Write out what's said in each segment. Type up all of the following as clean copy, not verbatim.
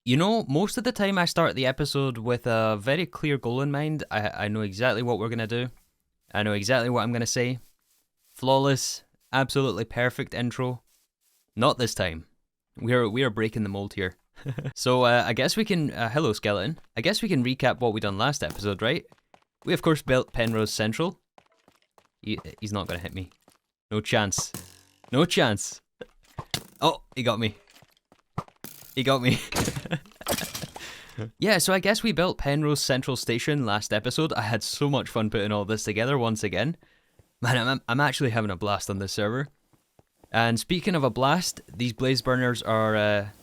You know, most of the time I start the episode with a very clear goal in mind. I know exactly what we're going to do. I know exactly what I'm going to say. Flawless, absolutely perfect intro. Not this time. We are breaking the mold here. So I guess we can, hello skeleton. I guess we can recap what we done last episode, right? We of course built Penrose Central. He's not going to hit me. No chance. No chance. Oh, he got me. He got me. Yeah, so I guess we built Penrose Central Station last episode. I had so much fun putting all this together once again. Man, I'm actually having a blast on this server. And speaking of a blast, these blaze burners are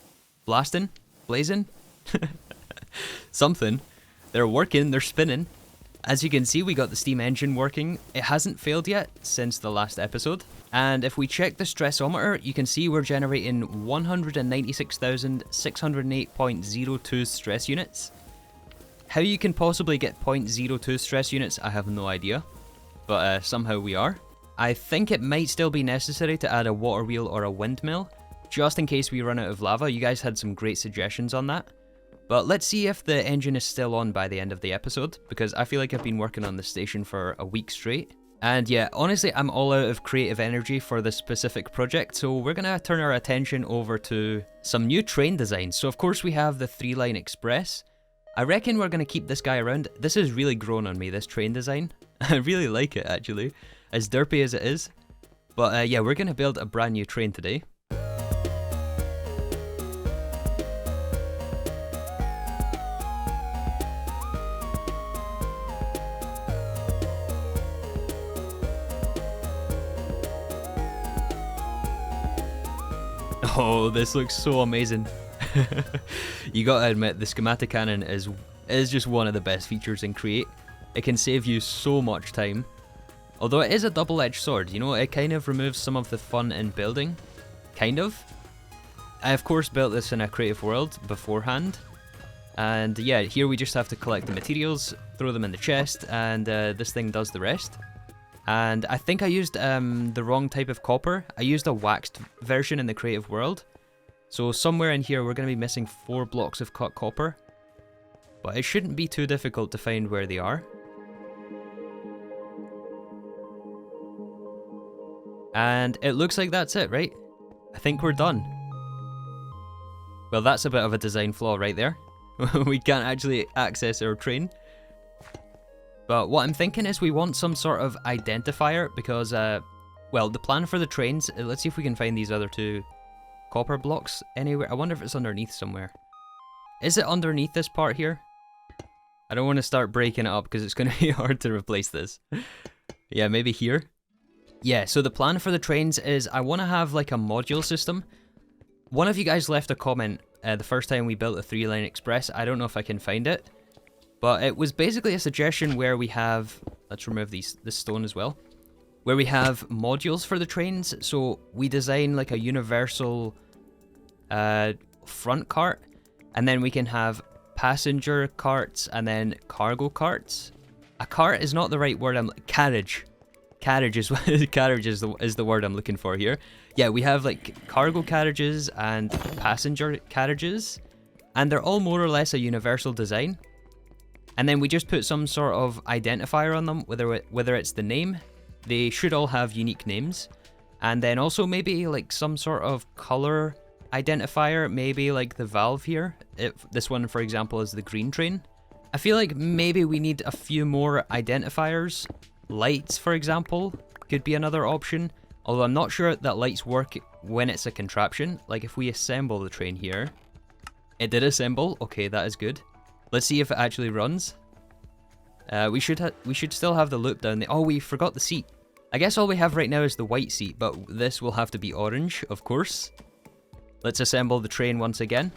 blazing, something. They're working, they're spinning. As you can see, we got the steam engine working. It hasn't failed yet since the last episode. And if we check the stressometer, you can see we're generating 196,608.02 stress units. How you can possibly get 0.02 stress units, I have no idea. But somehow we are. I think it might still be necessary to add a water wheel or a windmill, just in case we run out of lava. You guys had some great suggestions on that. But let's see if the engine is still on by the end of the episode, because I feel like I've been working on this station for a week straight. And yeah, honestly, I'm all out of creative energy for this specific project, so we're going to turn our attention over to some new train designs. So of course we have the 3-line express. I reckon we're going to keep this guy around. This has really grown on me, this train design. I really like it, actually, as derpy as it is. But yeah, we're going to build a brand new train today. Oh, this looks so amazing. You gotta admit, the Schematic Cannon is just one of the best features in Create. It can save you so much time. Although it is a double-edged sword, you know, it kind of removes some of the fun in building. Kind of. I of course built this in a creative world beforehand. And yeah, here we just have to collect the materials, throw them in the chest, and this thing does the rest. And I think I used the wrong type of copper. I used a waxed version in the creative world. So somewhere in here we're going to be missing 4 blocks of cut copper. But it shouldn't be too difficult to find where they are. And it looks like that's it, right? I think we're done. Well, that's a bit of a design flaw right there. We can't actually access our train. But what I'm thinking is we want some sort of identifier because, well, the plan for the trains, let's see if we can find these other 2 copper blocks anywhere. I wonder if it's underneath somewhere. Is it underneath this part here? I don't want to start breaking it up because it's going to be hard to replace this. Yeah, maybe here. Yeah, so the plan for the trains is I want to have like a module system. One of you guys left a comment the first time we built a 3-line express. I don't know if I can find it. But it was basically a suggestion where we have, let's remove this stone as well, where we have modules for the trains. So we design like a universal front cart, and then we can have passenger carts and then cargo carts. A cart is not the right word. Carriage. Carriage is the word I'm looking for here. Yeah, we have like cargo carriages and passenger carriages, and they're all more or less a universal design. And then we just put some sort of identifier on them, whether it's the name. They should all have unique names. And then also maybe like some sort of color identifier, maybe like the valve here. If this one, for example, is the green train. I feel like maybe we need a few more identifiers. Lights, for example, could be another option. Although I'm not sure that lights work when it's a contraption. Like if we assemble the train here. It did assemble. Okay, that is good. Let's see if it actually runs. We should still have the loop down there. Oh, we forgot the seat. I guess all we have right now is the white seat, but this will have to be orange, of course. Let's assemble the train once again.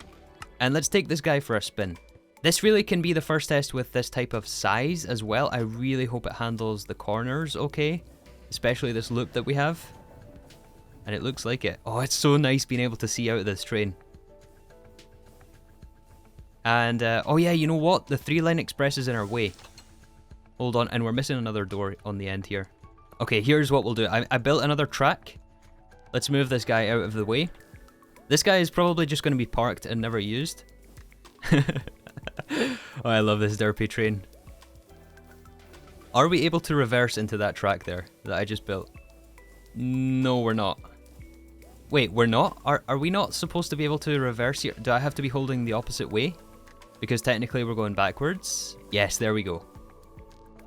And let's take this guy for a spin. This really can be the first test with this type of size as well. I really hope it handles the corners okay. Especially this loop that we have. And it looks like it. Oh, it's so nice being able to see out of this train. And, oh yeah, you know what? The 3-line express is in our way. Hold on, and we're missing another door on the end here. Okay, here's what we'll do. I built another track. Let's move this guy out of the way. This guy is probably just going to be parked and never used. Oh, I love this derpy train. Are we able to reverse into that track there that I just built? No, we're not. Wait, we're not? Are we not supposed to be able to reverse here? Do I have to be holding the opposite way? Because technically we're going backwards. Yes, there we go.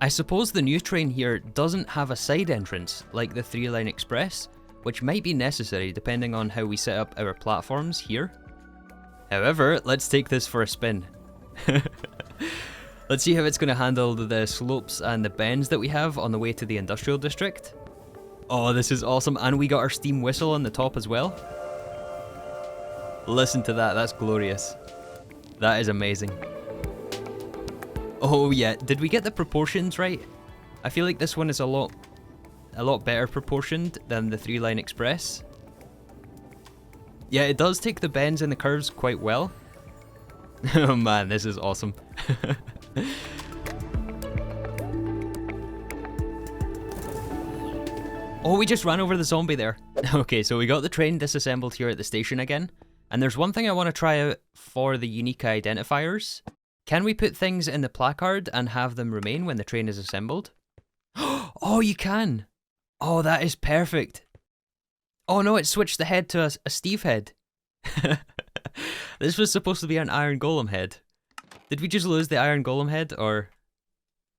I suppose the new train here doesn't have a side entrance like the 3-line express, which might be necessary depending on how we set up our platforms here. However, let's take this for a spin. Let's see how it's going to handle the slopes and the bends that we have on the way to the industrial district. Oh, this is awesome, and we got our steam whistle on the top as well. Listen to that, that's glorious. That is amazing. Oh yeah, did we get the proportions right? I feel like this one is a lot better proportioned than the 3-line express. Yeah, it does take the bends and the curves quite well. Oh man, this is awesome. Oh, we just ran over the zombie there. Okay, so we got the train disassembled here at the station again. And there's one thing I want to try out for the unique identifiers. Can we put things in the placard and have them remain when the train is assembled? Oh, you can! Oh, that is perfect. Oh no, it switched the head to a Steve head. This was supposed to be an Iron Golem head. Did we just lose the Iron Golem head, or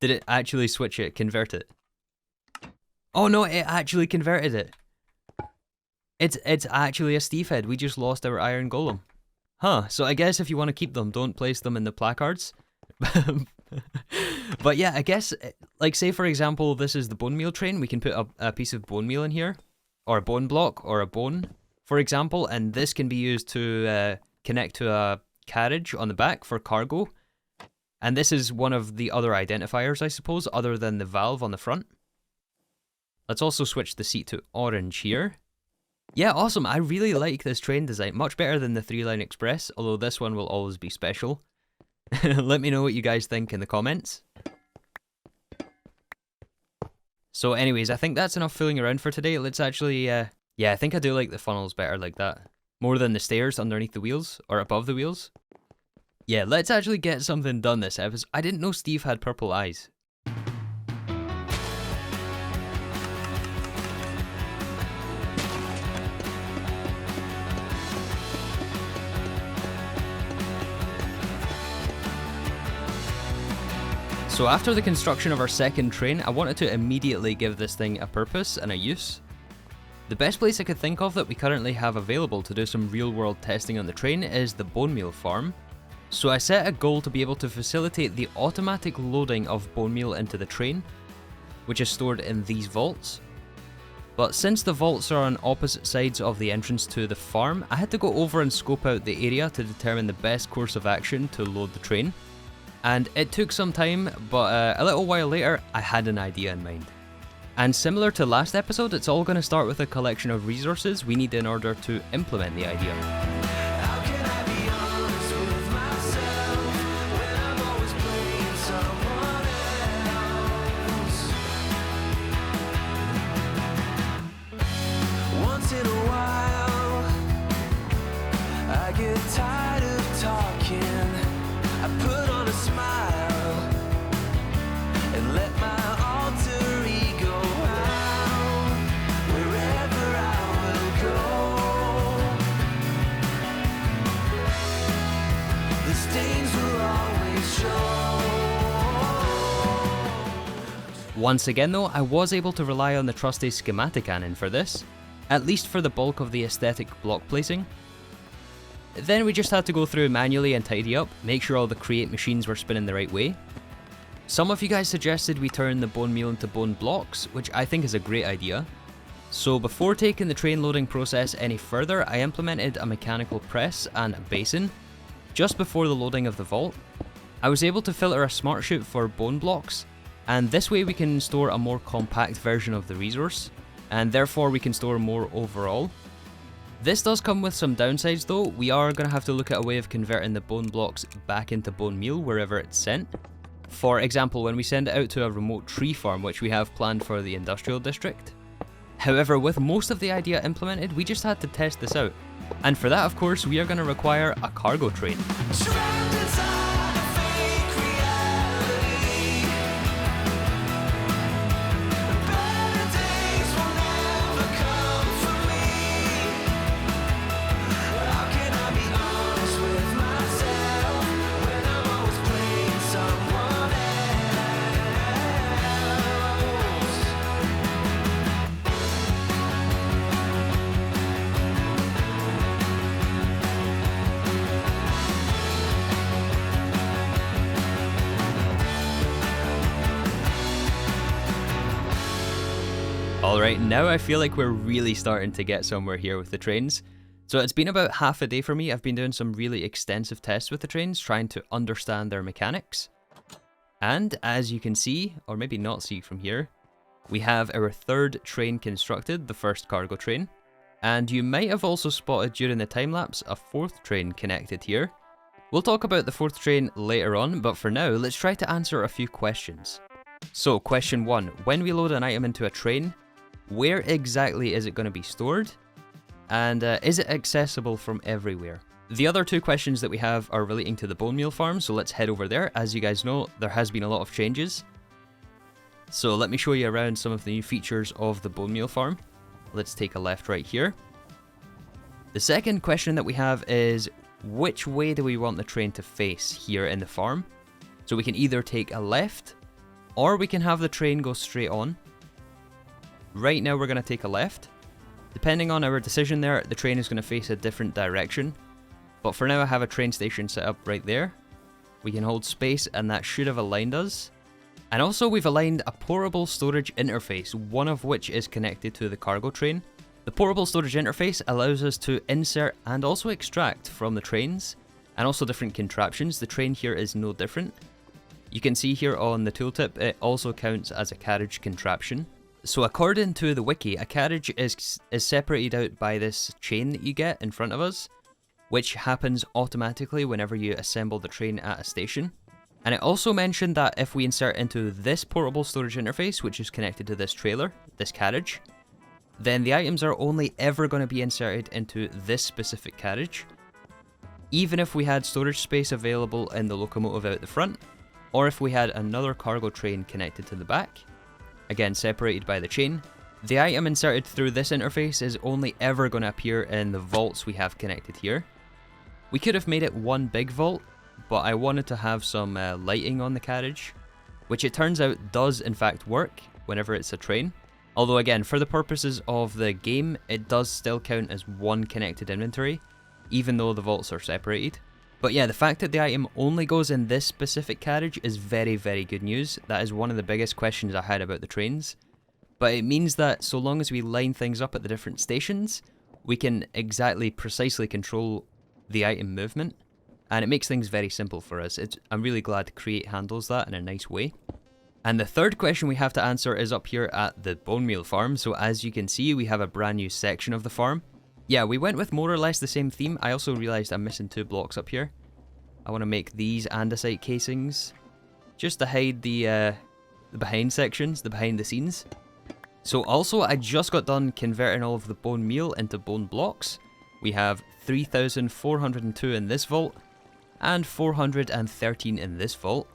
did it actually switch it, convert it? Oh no, it actually converted it. It's actually a Steve head. We just lost our Iron Golem. Huh, so I guess if you want to keep them, don't place them in the placards. But yeah, I guess, like say for example, this is the bone meal train. We can put a piece of bone meal in here, or a bone block, or a bone, for example, and this can be used to connect to a carriage on the back for cargo. And this is one of the other identifiers, I suppose, other than the valve on the front. Let's also switch the seat to orange here. Yeah, awesome. I really like this train design. Much better than the 3-line express, although this one will always be special. Let me know what you guys think in the comments. So anyways, I think that's enough fooling around for today. Let's actually, yeah, I think I do like the funnels better like that. More than the stairs underneath the wheels, or above the wheels. Yeah, let's actually get something done this episode. I didn't know Steve had purple eyes. So after the construction of our second train, I wanted to immediately give this thing a purpose and a use. The best place I could think of that we currently have available to do some real world testing on the train is the Bonemeal Farm. So I set a goal to be able to facilitate the automatic loading of bone meal into the train, which is stored in these vaults. But since the vaults are on opposite sides of the entrance to the farm, I had to go over and scope out the area to determine the best course of action to load the train. And it took some time, but a little while later, I had an idea in mind. And similar to last episode, it's all going to start with a collection of resources we need in order to implement the idea. Once again though, I was able to rely on the trusty Schematic Cannon for this, at least for the bulk of the aesthetic block placing. Then we just had to go through manually and tidy up, make sure all the Create machines were spinning the right way. Some of you guys suggested we turn the bone meal into bone blocks, which I think is a great idea. So before taking the train loading process any further, I implemented a mechanical press and a basin, just before the loading of the vault. I was able to filter a smart chute for bone blocks, and this way we can store a more compact version of the resource, and therefore we can store more overall. This does come with some downsides though. We are going to have to look at a way of converting the bone blocks back into bone meal wherever it's sent. For example, when we send it out to a remote tree farm, which we have planned for the industrial district. However, with most of the idea implemented, we just had to test this out. And for that, of course, we are going to require a cargo train. Alright, now I feel like we're really starting to get somewhere here with the trains. So it's been about half a day for me. I've been doing some really extensive tests with the trains, trying to understand their mechanics. And as you can see, or maybe not see from here, we have our third train constructed, the first cargo train. And you might have also spotted during the time-lapse a fourth train connected here. We'll talk about the fourth train later on, but for now, let's try to answer a few questions. So question 1, when we load an item into a train, where exactly is it going to be stored? And is it accessible from everywhere? The other two questions that we have are relating to the Bonemeal Farm, so let's head over there. As you guys know, there has been a lot of changes. So let me show you around some of the new features of the Bonemeal Farm. Let's take a left right here. The second question that we have is, which way do we want the train to face here in the farm? So we can either take a left, or we can have the train go straight on. Right now we're going to take a left. Depending on our decision there, the train is going to face a different direction. But for now I have a train station set up right there. We can hold space and that should have aligned us. And also we've aligned a portable storage interface, one of which is connected to the cargo train. The portable storage interface allows us to insert and also extract from the trains, and also different contraptions. The train here is no different. You can see here on the tooltip, it also counts as a carriage contraption. So according to the wiki, a carriage is separated out by this chain that you get in front of us, which happens automatically whenever you assemble the train at a station. And it also mentioned that if we insert into this portable storage interface, which is connected to this trailer, this carriage, then the items are only ever going to be inserted into this specific carriage, even if we had storage space available in the locomotive out the front, or if we had another cargo train connected to the back. Again, separated by the chain. The item inserted through this interface is only ever going to appear in the vaults we have connected here. We could have made it one big vault, but I wanted to have some lighting on the carriage, which it turns out does in fact work whenever it's a train. Although again, for the purposes of the game, it does still count as one connected inventory, even though the vaults are separated. But yeah, the fact that the item only goes in this specific carriage is very, very good news. That is one of the biggest questions I had about the trains. But it means that so long as we line things up at the different stations, we can precisely control the item movement. And it makes things very simple for us. I'm really glad Create handles that in a nice way. And the third question we have to answer is up here at the Bonemeal Farm. So as you can see, we have a brand new section of the farm. Yeah, we went with more or less the same theme. I also realised I'm missing 2 blocks up here. I want to make these andesite casings, just to hide the behind sections, the behind the scenes. So also, I just got done converting all of the bone meal into bone blocks. We have 3,402 in this vault, and 413 in this vault.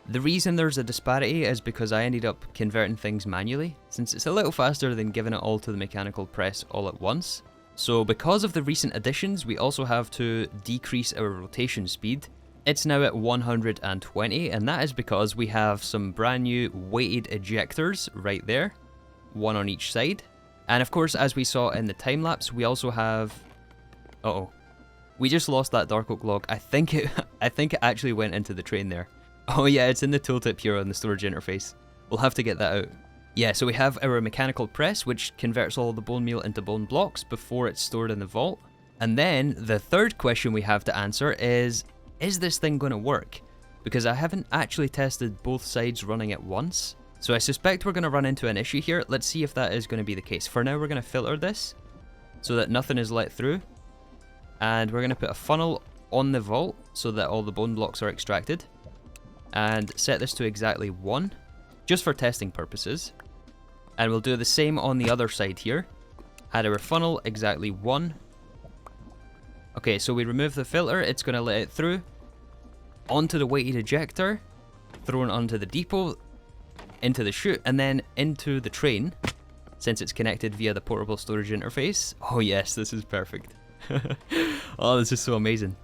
The reason there's a disparity is because I ended up converting things manually, since it's a little faster than giving it all to the mechanical press all at once. So because of the recent additions, we also have to decrease our rotation speed. It's now at 120, and that is because we have some brand new weighted ejectors right there, one on each side. And of course, as we saw in the time-lapse, we also have... Uh-oh. We just lost that dark oak log. I think it actually went into the train there. Oh yeah, it's in the tooltip here on the storage interface. We'll have to get that out. Yeah, so we have our mechanical press, which converts all the bone meal into bone blocks before it's stored in the vault. And then the third question we have to answer is this thing going to work? Because I haven't actually tested both sides running at once. So I suspect we're going to run into an issue here. Let's see if that is going to be the case. For now, we're going to filter this so that nothing is let through. And we're going to put a funnel on the vault so that all the bone blocks are extracted. And set this to exactly 1, just for testing purposes. And we'll do the same on the other side here. Add our funnel exactly 1. Okay, so we remove the filter, it's going to let it through, onto the weighted ejector, thrown onto the depot, into the chute, and then into the train, since it's connected via the portable storage interface. Oh yes, this is perfect. Oh, this is so amazing.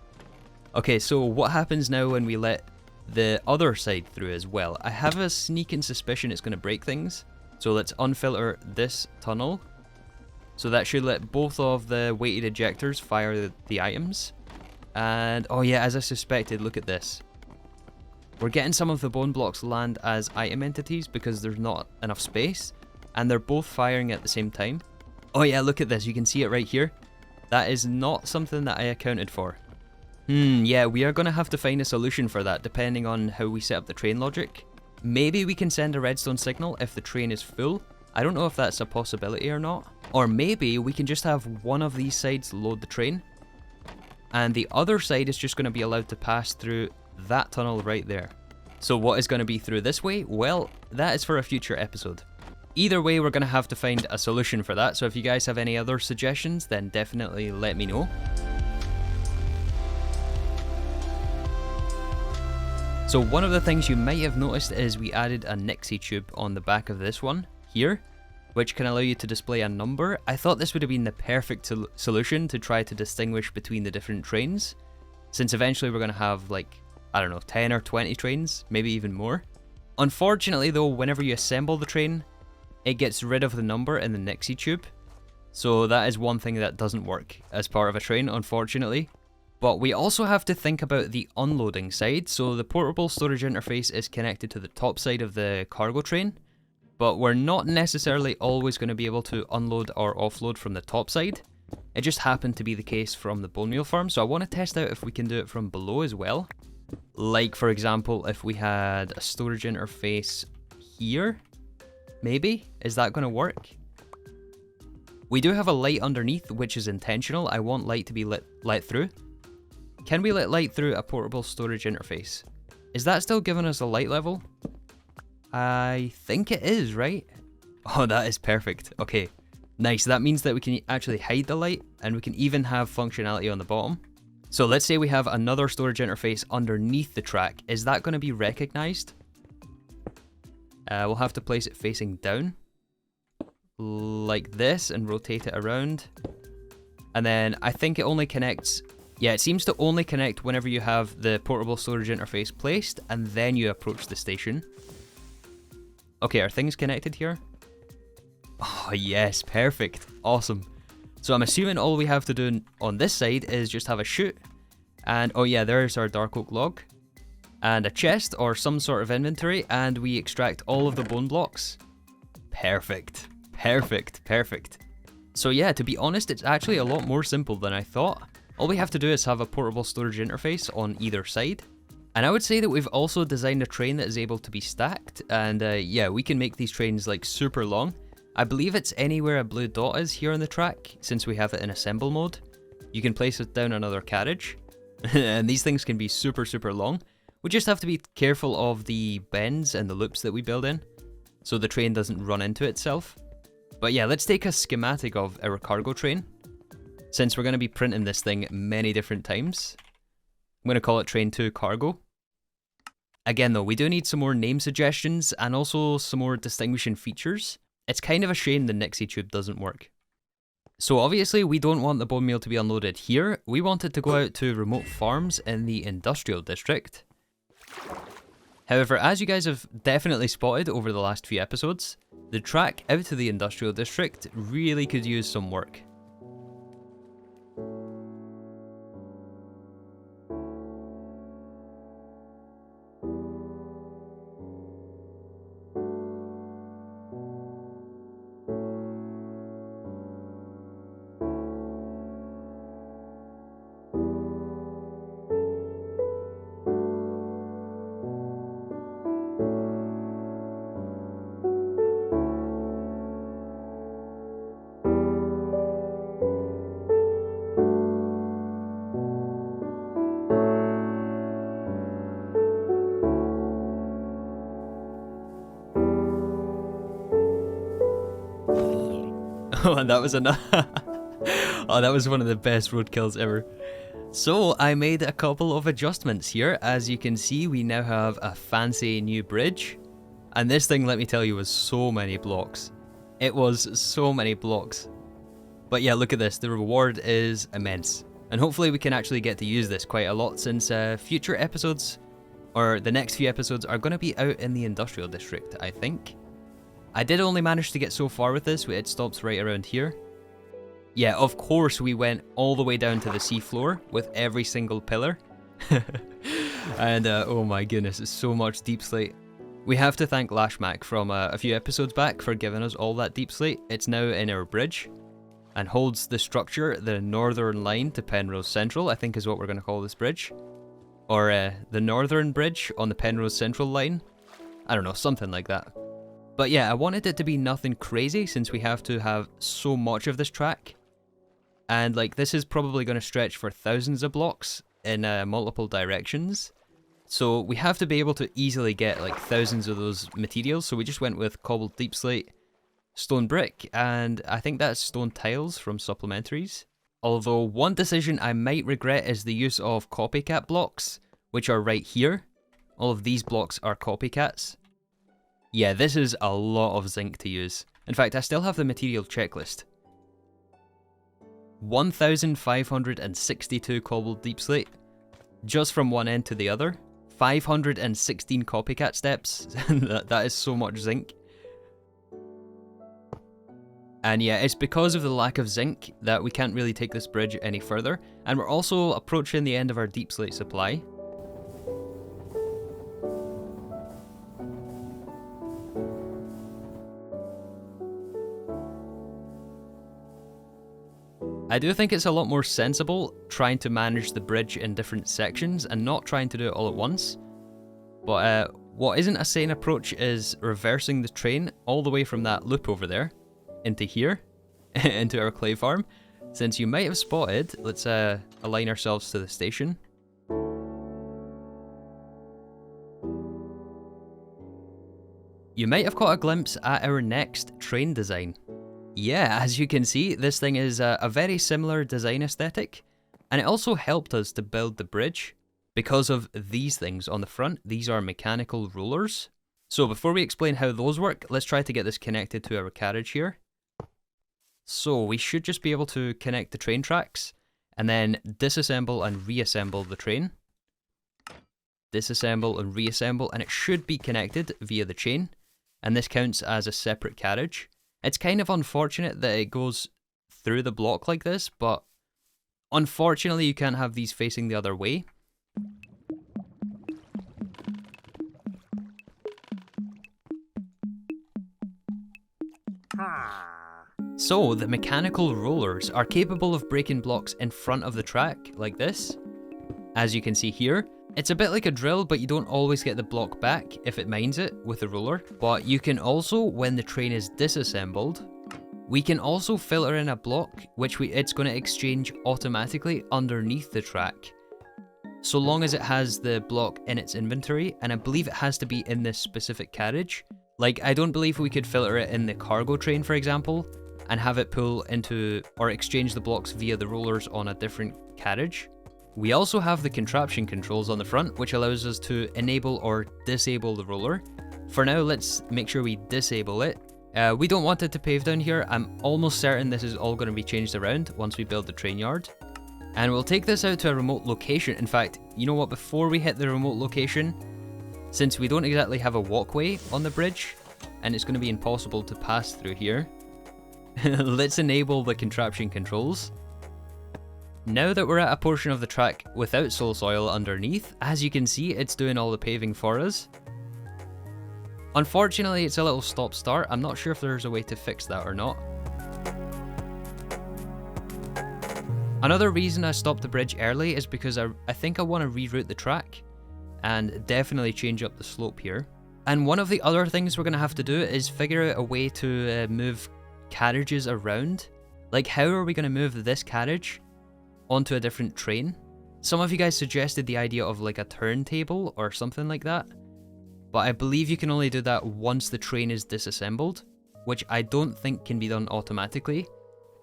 Okay, so what happens now when we let the other side through as well? I have a sneaking suspicion it's going to break things. So let's unfilter this tunnel. So that should let both of the weighted ejectors fire the items. And oh yeah, as I suspected, look at this. We're getting some of the bone blocks land as item entities because there's not enough space. And they're both firing at the same time. Oh yeah, look at this, you can see it right here. That is not something that I accounted for. Yeah, we are going to have to find a solution for that depending on how we set up the train logic. Maybe we can send a redstone signal if the train is full. I don't know if that's a possibility or not. Or maybe we can just have one of these sides load the train, and the other side is just going to be allowed to pass through that tunnel right there. So what is going to be through this way? Well, that is for a future episode. Either way, we're going to have to find a solution for that, so if you guys have any other suggestions, then definitely let me know. So one of the things you might have noticed is we added a Nixie tube on the back of this one, here, which can allow you to display a number. I thought this would have been the perfect solution to try to distinguish between the different trains, since eventually we're going to have like, I don't know, 10 or 20 trains, maybe even more. Unfortunately though, whenever you assemble the train, it gets rid of the number in the Nixie tube, so that is one thing that doesn't work as part of a train, unfortunately. But we also have to think about the unloading side. So the portable storage interface is connected to the top side of the cargo train, but we're not necessarily always going to be able to unload or offload from the top side. It just happened to be the case from the Bonemeal Farm, so I want to test out if we can do it from below as well. Like, for example, if we had a storage interface here, maybe? Is that going to work? We do have a light underneath, which is intentional. I want light to be let through. Can we let light through a portable storage interface? Is that still giving us a light level? I think it is, right? Oh, that is perfect. Okay, nice. That means that we can actually hide the light, and we can even have functionality on the bottom. So let's say we have another storage interface underneath the track. Is that going to be recognized? We'll have to place it facing down, like this, and rotate it around. And then I think it only connects... Yeah, it seems to only connect whenever you have the portable storage interface placed, and then you approach the station. Okay, are things connected here? Oh yes, perfect. Awesome. So I'm assuming all we have to do on this side is just have a chute. And oh yeah, there's our dark oak log. And a chest or some sort of inventory, and we extract all of the bone blocks. Perfect. Perfect. Perfect. So yeah, to be honest, it's actually a lot more simple than I thought. All we have to do is have a portable storage interface on either side. And I would say that we've also designed a train that is able to be stacked. And yeah, we can make these trains like super long. I believe it's anywhere a blue dot is here on the track, since we have it in assemble mode. You can place it down another carriage. And these things can be super, super long. We just have to be careful of the bends and the loops that we build in, so the train doesn't run into itself. But yeah, let's take a schematic of our cargo train, since we're going to be printing this thing many different times. I'm going to call it Train 2 Cargo. Again though, we do need some more name suggestions and also some more distinguishing features. It's kind of a shame the Nixie tube doesn't work. So obviously we don't want the bone meal to be unloaded here. We want it to go out to remote farms in the industrial district. However, as you guys have definitely spotted over the last few episodes, the track out to the industrial district really could use some work. Oh, and that was enough. Oh, that was one of the best roadkills ever. So I made a couple of adjustments here. As you can see, we now have a fancy new bridge. And this thing, let me tell you, was so many blocks. It was so many blocks. But yeah, look at this. The reward is immense. And hopefully we can actually get to use this quite a lot, since future episodes, or the next few episodes, are going to be out in the industrial district, I think. I did only manage to get so far with this. It stops right around here. Yeah, of course we went all the way down to the seafloor with every single pillar. And oh my goodness, it's so much deep slate. We have to thank Lashmac from a few episodes back for giving us all that deep slate. It's now in our bridge and holds the structure, the northern line to Penrose Central, I think is what we're going to call this bridge. Or the northern bridge on the Penrose Central line. I don't know, something like that. But yeah, I wanted it to be nothing crazy since we have to have so much of this track. And like, this is probably going to stretch for thousands of blocks in multiple directions. So we have to be able to easily get like thousands of those materials. So we just went with cobbled deep slate, stone brick, and I think that's stone tiles from supplementaries. Although one decision I might regret is the use of copycat blocks, which are right here. All of these blocks are copycats. Yeah, this is a lot of zinc to use. In fact, I still have the material checklist. 1,562 cobbled deep slate, just from one end to the other. 516 copycat steps. That is so much zinc. And yeah, it's because of the lack of zinc that we can't really take this bridge any further. And we're also approaching the end of our deep slate supply. I do think it's a lot more sensible trying to manage the bridge in different sections and not trying to do it all at once. But what isn't a sane approach is reversing the train all the way from that loop over there into here, into our clay farm. Since you might have spotted, let's align ourselves to the station. You might have caught a glimpse at our next train design. Yeah, as you can see, this thing is a very similar design aesthetic, and it also helped us to build the bridge because of these things on the front. These are mechanical rollers. So before we explain how those work, let's try to get this connected to our carriage here. So we should just be able to connect the train tracks and then disassemble and reassemble the train. Disassemble and reassemble, and it should be connected via the chain, and this counts as a separate carriage. It's kind of unfortunate that it goes through the block like this, but unfortunately you can't have these facing the other way. So the mechanical rollers are capable of breaking blocks in front of the track, like this. As you can see here, it's a bit like a drill, but you don't always get the block back if it mines it with the roller. But you can also, when the train is disassembled, we can also filter in a block, which it's going to exchange automatically underneath the track, so long as it has the block in its inventory, and I believe it has to be in this specific carriage. Like, I don't believe we could filter it in the cargo train, for example, and have it pull into, or exchange the blocks via the rollers on a different carriage. We also have the contraption controls on the front, which allows us to enable or disable the roller. For now, let's make sure we disable it. We don't want it to pave down here. I'm almost certain this is all going to be changed around once we build the train yard. And we'll take this out to a remote location. In fact, you know what, before we hit the remote location, since we don't exactly have a walkway on the bridge, and it's going to be impossible to pass through here, let's enable the contraption controls. Now that we're at a portion of the track without soul soil underneath, as you can see, it's doing all the paving for us. Unfortunately, it's a little stop-start. I'm not sure if there's a way to fix that or not. Another reason I stopped the bridge early is because I think I want to reroute the track and definitely change up the slope here. And one of the other things we're going to have to do is figure out a way to move carriages around. Like, how are we going to move this carriage onto a different train? Some of you guys suggested the idea of like a turntable or something like that, but I believe you can only do that once the train is disassembled, which I don't think can be done automatically.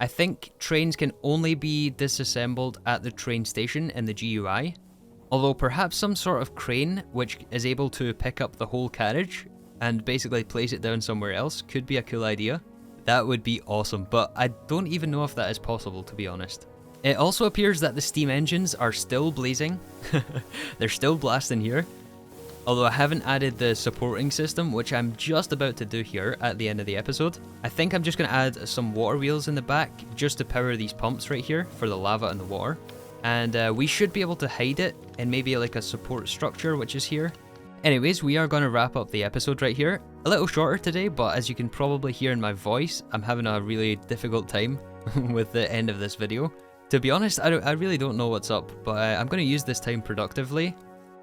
I think trains can only be disassembled at the train station in the GUI, although perhaps some sort of crane which is able to pick up the whole carriage and basically place it down somewhere else could be a cool idea. That would be awesome, but I don't even know if that is possible, to be honest. It also appears that the steam engines are still blazing. They're still blasting here. Although I haven't added the supporting system, which I'm just about to do here at the end of the episode. I think I'm just going to add some water wheels in the back just to power these pumps right here for the lava and the water. And we should be able to hide it in maybe like a support structure, which is here. Anyways, we are going to wrap up the episode right here. A little shorter today, but as you can probably hear in my voice, I'm having a really difficult time with the end of this video. To be honest, I really don't know what's up, but I'm going to use this time productively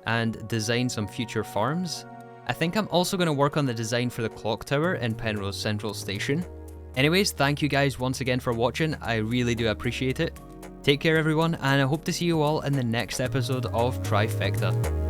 and design some future farms. I think I'm also going to work on the design for the clock tower in Penrose Central Station. Anyways, thank you guys once again for watching. I really do appreciate it. Take care everyone, and I hope to see you all in the next episode of Trifecta.